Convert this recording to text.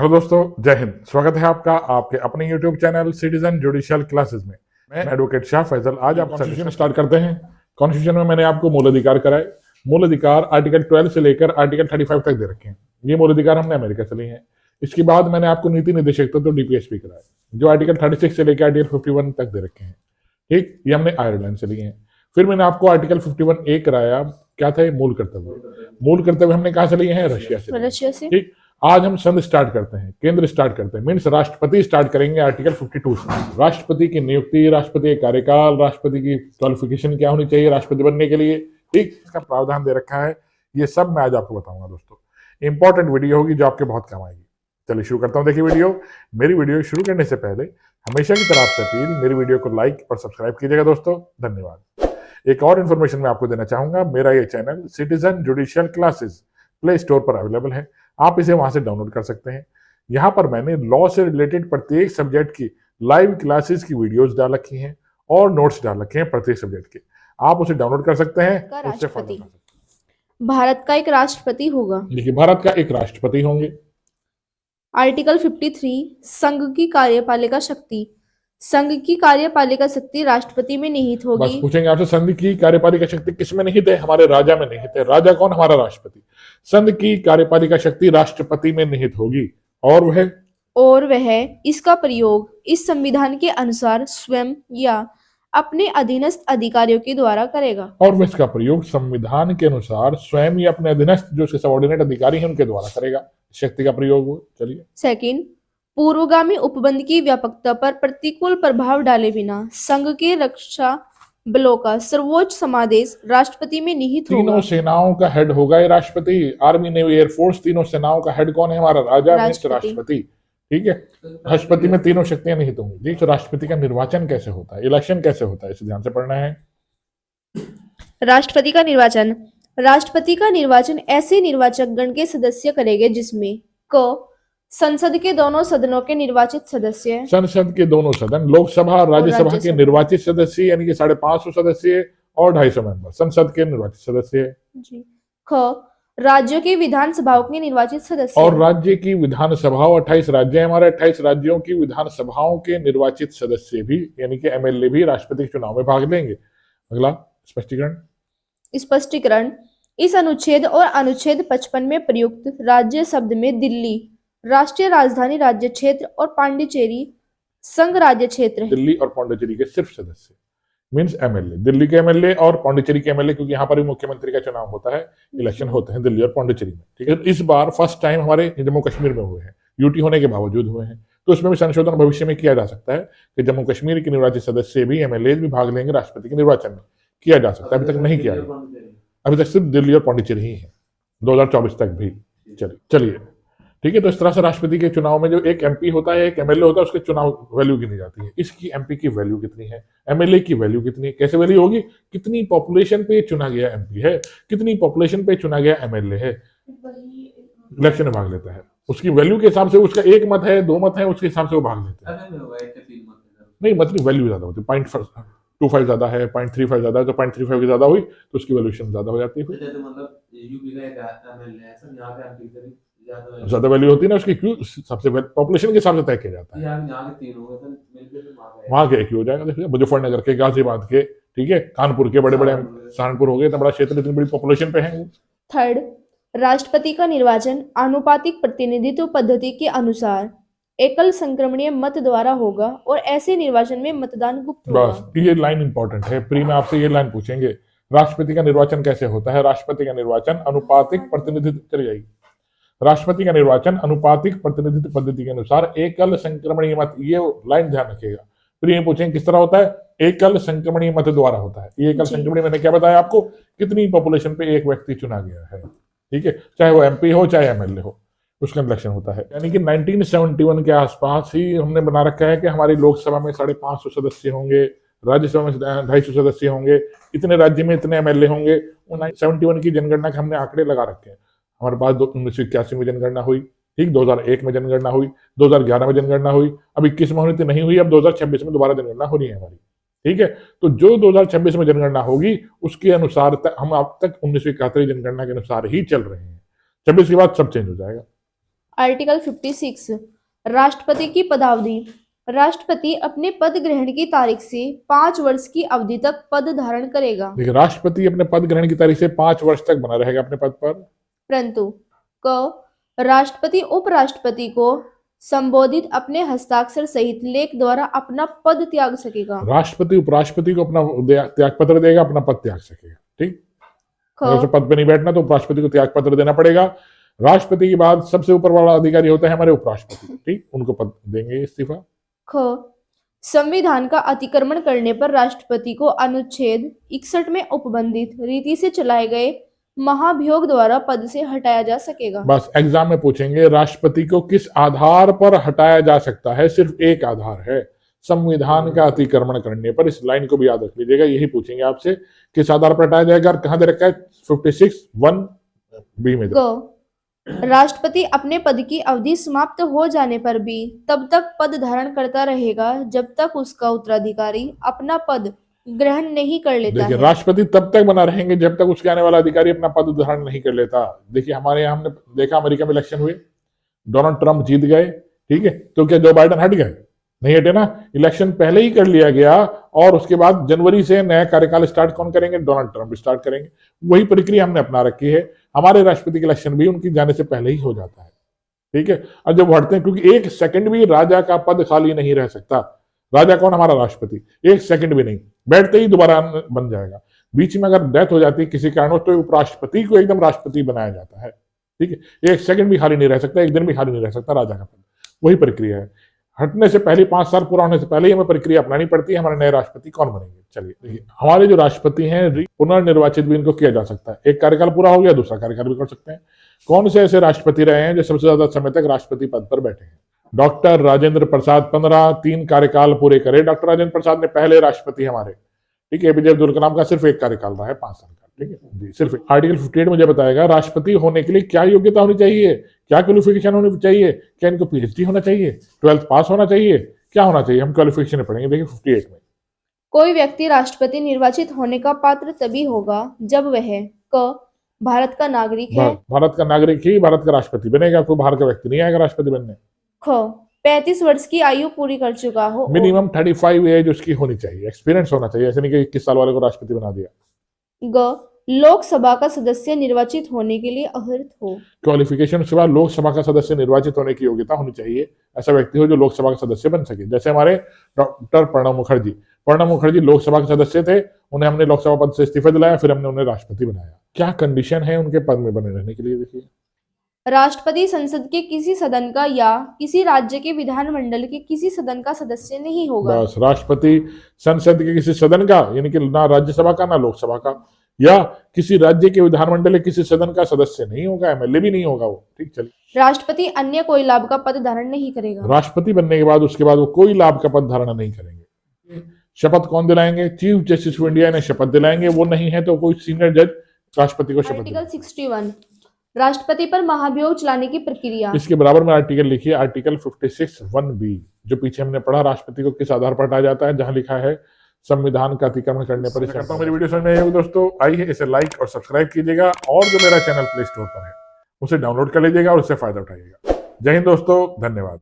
Hello दोस्तों, जय हिंद। स्वागत है आपका आपके अपने YouTube channel citizen judicial classes में। मैं एडवोकेट शाह फैजल। आज आप कॉन्स्टिट्यूशन स्टार्ट करते हैं। कॉन्स्टिट्यूशन में मैंने आपको मूल अधिकार कराए। मूल अधिकार आर्टिकल 12 से लेकर आर्टिकल 35 तक दे रखे हैं। ये मूल अधिकार हमने अमेरिका से लिए हैं। इसके बाद मैंने आपको नीति निर्देशक तत्व डीपीएसपी कराए, जो आर्टिकल 36 से लेकर आर्टिकल 51 तक दे रखे हैं। ठीक, ये हमने आयरलैंड से लिए हैं। फिर मैंने आपको आर्टिकल 51A कराया। क्या था ये? मूल कर्तव्य। मूल कर्तव्य हमने कहां से लिए हैं? रशिया से। ठीक, आज हम संघ स्टार्ट करते हैं, केंद्र स्टार्ट करते हैं, मीन्स राष्ट्रपति स्टार्ट करेंगे आर्टिकल 52 से। राष्ट्रपति की नियुक्ति, राष्ट्रपति का कार्यकाल, राष्ट्रपति की क्वालिफिकेशन क्या होनी चाहिए राष्ट्रपति बनने के लिए, ठीक, इसका प्रावधान दे रखा है। ये सब मैं आज आपको बताऊंगा दोस्तों। इंपॉर्टेंट वीडियो होगी जो आपके बहुत काम आएगी। चलिए शुरू करता हूं। देखिए वीडियो, मेरी वीडियो शुरू करने से पहले हमेशा की तरह आपसे अपील, मेरी वीडियो को लाइक और सब्सक्राइब कीजिएगा दोस्तों। धन्यवाद। एक और इन्फॉर्मेशन मैं आपको देना चाहूंगा। मेरा ये channel citizen judicial classes play store पर अवेलेबल है। आप इसे वहां से डाउनलोड कर सकते हैं। यहाँ पर मैंने लॉ से रिलेटेड प्रत्येक सब्जेक्ट की लाइव क्लासेस की वीडियोस डाल रखी हैं और नोट्स डाल रखे हैं प्रत्येक सब्जेक्ट के। आप उसे डाउनलोड कर सकते हैं, उससे फॉलो कर सकते हैं। भारत का एक राष्ट्रपति होगा। देखिए, भारत का एक राष्ट्रपति होंगे। आर्टिकल 53 संघ की कार्यपालिका शक्ति। संघ की कार्यपालिका शक्ति राष्ट्रपति में निहित होगी। बस पूछेंगे आपसे, संघ की कार्यपालिका शक्ति किस में निहित है? हमारे राजा में निहित है। राजा कौन? हमारा राष्ट्रपति। संघ की कार्यपालिका शक्ति राष्ट्रपति में निहित होगी और वह इसका प्रयोग इस संविधान के अनुसार स्वयं या अपने अधीनस्थ अधिकारियों के द्वारा करेगा। और वह इसका प्रयोग संविधान के अनुसार स्वयं या अपने अधीनस्थ जो उसके सबऑर्डिनेट अधिकारी हैं उनके द्वारा करेगा। शक्ति का प्रयोग हो। चलिए, सेकंड, पूर्वगामी उपबंध की व्यापकता पर प्रतिकूल प्रभाव डाले बिना संघ के रक्षा बलों का सर्वोच्च समादेश राष्ट्रपति में निहित होगा। तीनों सेनाओं का हेड होगा ये राष्ट्रपति। आर्मी, नेवी, एयरफोर्स, तीनों सेनाओं का हेड कौन है? हमारा राजा, राष्ट्रपति। ठीक है, राष्ट्रपति में तीनों शक्तियां निहित होंगी। जी, तो राष्ट्रपति का निर्वाचन कैसे होता है, इलेक्शन कैसे होता है, इसे ध्यान से पढ़ना है। राष्ट्रपति का निर्वाचन ऐसे निर्वाचक गण के सदस्य करेंगे जिसमें क संसद के दोनों सदनों के निर्वाचित सदस्य, संसद के दोनों सदन, लोकसभा और राज्यसभा के निर्वाचित सदस्य, यानी कि 550 सदस्य और 250 मेंबर संसद के निर्वाचित सदस्य जी। ख राज्यों की विधानसभाओं के निर्वाचित सदस्य, और राज्य की विधानसभाओं, 28 राज्य है हमारे, 28 राज्यों की विधानसभाओं के निर्वाचित सदस्य भी, यानी कि एमएलए भी राष्ट्रपति के चुनाव में भाग लेंगे। अगला स्पष्टीकरण। इस अनुच्छेद और अनुच्छेद 55 में प्रयुक्त राज्य शब्द में दिल्ली राष्ट्रीय राजधानी राज्य क्षेत्र और पांडिचेरी संघ राज्य क्षेत्र है। दिल्ली और पांडिचेरी के सिर्फ सदस्य, मींस एमएलए, दिल्ली के एमएलए और पांडिचेरी के एमएलए, क्योंकि यहाँ पर भी मुख्यमंत्री का चुनाव होता है, इलेक्शन होते हैं दिल्ली और पांडिचेरी में। ठीक है, इस बार फर्स्ट टाइम हमारे जम्मू कश्मीर में हुए हैं, यूटी होने के बावजूद हुए हैं, तो इसमें भी संशोधन भविष्य में किया जा सकता है कि जम्मू कश्मीर के निर्वाचित सदस्य भी, एमएलए भी भाग लेंगे राष्ट्रपति के निर्वाचन में। किया जा सकता है, अभी तक नहीं किया गया। अभी तक सिर्फ दिल्ली और पांडिचेरी ही है, 2024 तक भी। चलिए, ठीक है। तो इस तरह से राष्ट्रपति के चुनाव में जो एक एमपी होता है, एक एमएलए होता है, उसके चुनाव वैल्यू गिनी जाती है। इसकी एमपी की वैल्यू कितनी है, एमएलए की वैल्यू कितनी है, कैसे वैल्यू होगी? कितनी पॉपुलेशन पे चुना गया एमपी है, कितनी पॉपुलेशन पे चुना गया एमएलए है, इलेक्शन में भाग लेता है। उसकी वैल्यू के हिसाब से, उसका एक मत है, 2 मत है, उसके हिसाब से वो भाग लेते हैं। नहीं, मतलब वैल्यू ज्यादा होती है। 0.25 ज्यादा है, 0.35 ज्यादा है, तो 0.35 की ज्यादा हुई तो उसकी वैल्यूएशन ज्यादा हो जाती है। ज्यादा वैल्यू होती है ना उसकी, क्यों? सबसे पॉपुलेशन के हिसाब से तय किया जाता है। वहां के एक ही हो जाएगा। देखिए, मुजफ्फरनगर के, गाजियाबाद के, ठीक है, कानपुर के, बड़े बड़े सहारनपुर हो गए, इतना बड़ा क्षेत्र, इतनी बड़ी पॉपुलेशन पे है। थर्ड, राष्ट्रपति का निर्वाचन आनुपातिक प्रतिनिधित्व पद्धति के अनुसार एकल संक्रमणीय मत द्वारा होगा और ऐसे निर्वाचन में मतदान गुप्त होगा। बस ये लाइन इंपॉर्टेंट है। प्री में आपसे ये लाइन पूछेंगे, राष्ट्रपति का निर्वाचन कैसे होता है? राष्ट्रपति का निर्वाचन अनुपातिक प्रतिनिधित्व, चली जाएगी, राष्ट्रपति का निर्वाचन अनुपातिक प्रतिनिधित्व पद्धति के अनुसार एकल संक्रमणीय मत, ये लाइन ध्यान रखिएगा। प्री में पूछेंगे किस तरह होता है? एकल संक्रमणीय मत द्वारा होता है। ये एकल संक्रमणीय, मैंने क्या बताया आपको? कितनी पॉपुलेशन पे एक व्यक्ति चुना गया है, ठीक है, चाहे वो एमपी हो चाहे एमएलए हो, उसका इलेक्शन होता है। यानी कि 1971 के आसपास ही हमने बना रखा है कि हमारी लोकसभा में 550 सदस्य होंगे, राज्यसभा में 250 सदस्य होंगे, इतने राज्य में इतने एमएलए होंगे। 1971 की जनगणना के हमने आंकड़े लगा रखे हैं। हमारे पास 1981 में जनगणना हुई, ठीक, 2001 में जनगणना हुई, 2011 में जनगणना हुई, अब 21 में होनी थी, नहीं हुई, अब 2026 में दोबारा जनगणना होनी है हमारी। ठीक है, तो जो 2026 में जनगणना होगी उसके अनुसार हम अब तक 1971 जनगणना के अनुसार ही चल रहे हैं। 26 के बाद सब चेंज हो जाएगा। आर्टिकल 56 राष्ट्रपति की पदावधि। राष्ट्रपति अपने पद ग्रहण की तारीख से 5 वर्ष की अवधि तक पद धारण करेगा, देखिए, राष्ट्रपति अपने पद ग्रहण की तारीख से 5 वर्ष तक बना रहेगा अपने पद पर। परंतु क राष्ट्रपति उपराष्ट्रपति को संबोधित अपने हस्ताक्षर सहित लेख द्वारा अपना पद त्याग सकेगा। राष्ट्रपति उपराष्ट्रपति को अपना त्याग पत्र देगा, अपना पद त्याग सकेगा। ठीक, अगर उसे पद पे नहीं बैठना तो उपराष्ट्रपति को त्याग पत्र देना पड़ेगा। राष्ट्रपति के बाद सबसे ऊपर वाला अधिकारी होता है हमारे उपराष्ट्रपति। ठीक, उनको पद देंगे इस्तीफा। ख संविधान का अतिक्रमण करने पर राष्ट्रपति को अनुच्छेद 61 में उपबंधित रीति से चलाए गए महाभियोग द्वारा पद से हटाया जा सकेगा। बस एग्जाम में पूछेंगे राष्ट्रपति को किस आधार पर हटाया जा सकता है, सिर्फ एक आधार है, संविधान का अतिक्रमण करने पर। इस लाइन को भी याद रख लीजिएगा, यही पूछेंगे आपसे, किस आधार पर हटाया जाएगा। कहां दे रखा है? 56(1)(b) में। राष्ट्रपति अपने पद की अवधि समाप्त हो जाने पर भी तब तक पद धारण करता रहेगा जब तक उसका उत्तराधिकारी अपना पद ग्रहण नहीं कर लेता देखिए, है। राष्ट्रपति तब तक बना रहेंगे जब तक उसके आने वाला अधिकारी अपना पद धारण नहीं कर लेता। देखिए, हमारे यहाँ हमने देखा अमेरिका में इलेक्शन हुए, डोनाल्ड ट्रंप जीत गए, ठीक है, तो क्या जो बाइडेन हट गए? नहीं हटे ना, इलेक्शन पहले ही कर लिया गया और उसके बाद जनवरी से नया कार्यकाल स्टार्ट कौन करेंगे? डोनाल्ड ट्रंप स्टार्ट करेंगे। वही प्रक्रिया हमने अपना रखी है। हमारे राष्ट्रपति के इलेक्शन भी उनकी जाने से पहले ही हो जाता है। ठीक है, और जब हटते हैं, क्योंकि एक सेकंड भी राजा का पद खाली नहीं रह सकता। राजा कौन? हमारा राष्ट्रपति। एक सेकंड भी नहीं, बैठते ही दोबारा बन जाएगा। बीच में अगर डेथ हो जाती है किसी कारणवश तो उपराष्ट्रपति को एकदम राष्ट्रपति बनाया जाता है। ठीक है, एक सेकंड भी खाली नहीं रह सकता, एक दिन भी खाली नहीं रह सकता राजा का पद। वही प्रक्रिया है। हटने से पहले 5 साल पूरा होने से पहले ही हमें प्रक्रिया अपनानी पड़ती है। हमारे नए राष्ट्रपति कौन बनेंगे? चलिए देखिए, हमारे जो राष्ट्रपति हैं पुनर्निर्वाचित भी इनको किया जा सकता है। एक कार्यकाल पूरा हो गया, दूसरा कार्यकाल भी कर सकते हैं। कौन से ऐसे राष्ट्रपति रहे हैं जो सबसे ज्यादा समय तक राष्ट्रपति पद पर बैठे हैं? डॉक्टर राजेंद्र प्रसाद 3 कार्यकाल पूरे करे। डॉक्टर राजेंद्र प्रसाद ने पहले राष्ट्रपति हमारे। ठीक है, एपीजे अब्दुल कलाम का सिर्फ एक कार्यकाल रहा है 5 साल का। ठीक है जी, सिर्फ। आर्टिकल 58 मुझे बताएगा राष्ट्रपति होने के लिए क्या योग्यता होनी चाहिए, क्या क्वालिफिकेशन होनी चाहिए, क्या इनको पीएचडी होना चाहिए, 12th पास होना चाहिए, क्या होना चाहिए? हम क्वालिफिकेशन पढ़ेंगे। देखिए 58 में, कोई व्यक्ति राष्ट्रपति निर्वाचित होने का पात्र तभी होगा जब वह क भारत का नागरिक है। भारत का नागरिक ही भारत का राष्ट्रपति बनेगा, कोई बाहर का व्यक्ति नहीं आएगा राष्ट्रपति बनने। ख 35 वर्ष की आयु पूरी कर चुका हो। मिनिमम 35 एज उसकी होनी चाहिए, एक्सपीरियंस होना चाहिए। ऐसे नहीं कि 21 साल वाले को राष्ट्रपति बना दिया। ग लोकसभा का सदस्य निर्वाचित होने के लिए अर्हत हो। क्वालिफिकेशन उसके बाद लोकसभा का सदस्य निर्वाचित होने की योग्यता होनी चाहिए। ऐसा व्यक्ति हो जो लोकसभा का सदस्य बन सके। जैसे हमारे डॉक्टर प्रणब मुखर्जी लोकसभा के सदस्य थे, उन्हें हमने लोकसभा पद से इस्तीफा दिलाया, फिर हमने उन्हें राष्ट्रपति बनाया। क्या कंडीशन है उनके पद में बने रहने के लिए? देखिए, राष्ट्रपति संसद के किसी सदन का या किसी राज्य के विधानमंडल के किसी सदन का सदस्य नहीं होगा। बस, राष्ट्रपति संसद के किसी सदन का, यानी कि ना राज्यसभा का ना लोकसभा का, या किसी राज्य के विधानमंडल के किसी सदन का सदस्य नहीं होगा, एमएलए भी नहीं होगा वो। ठीक, चलिए। राष्ट्रपति अन्य कोई लाभ का पद धारण नहीं करेगा। राष्ट्रपति बनने के बाद उसके बाद वो कोई लाभ का पद धारण नहीं करेंगे। शपथ कौन दिलाएंगे? चीफ जस्टिस ऑफ इंडिया ने शपथ दिलाएंगे। वो नहीं है तो कोई सीनियर जज राष्ट्रपति को शपथ आर्टिकल 61 राष्ट्रपति पर महाभियोग चलाने की प्रक्रिया। इसके बराबर में आर्टिकल लिखिए, आर्टिकल 56(1)(b), जो पीछे हमने पढ़ा राष्ट्रपति को किस आधार पर हटाया जाता है, जहां लिखा है संविधान का अतिक्रमण करने पर। करता हूं मेरी वीडियो समझ में आई होगी दोस्तों। आइए इसे लाइक और सब्सक्राइब कीजिएगा, और जो मेरा चैनल प्ले स्टोर पर है उसे डाउनलोड कर लीजिएगा और उससे फायदा उठाइएगा। जय हिंद दोस्तों, धन्यवाद।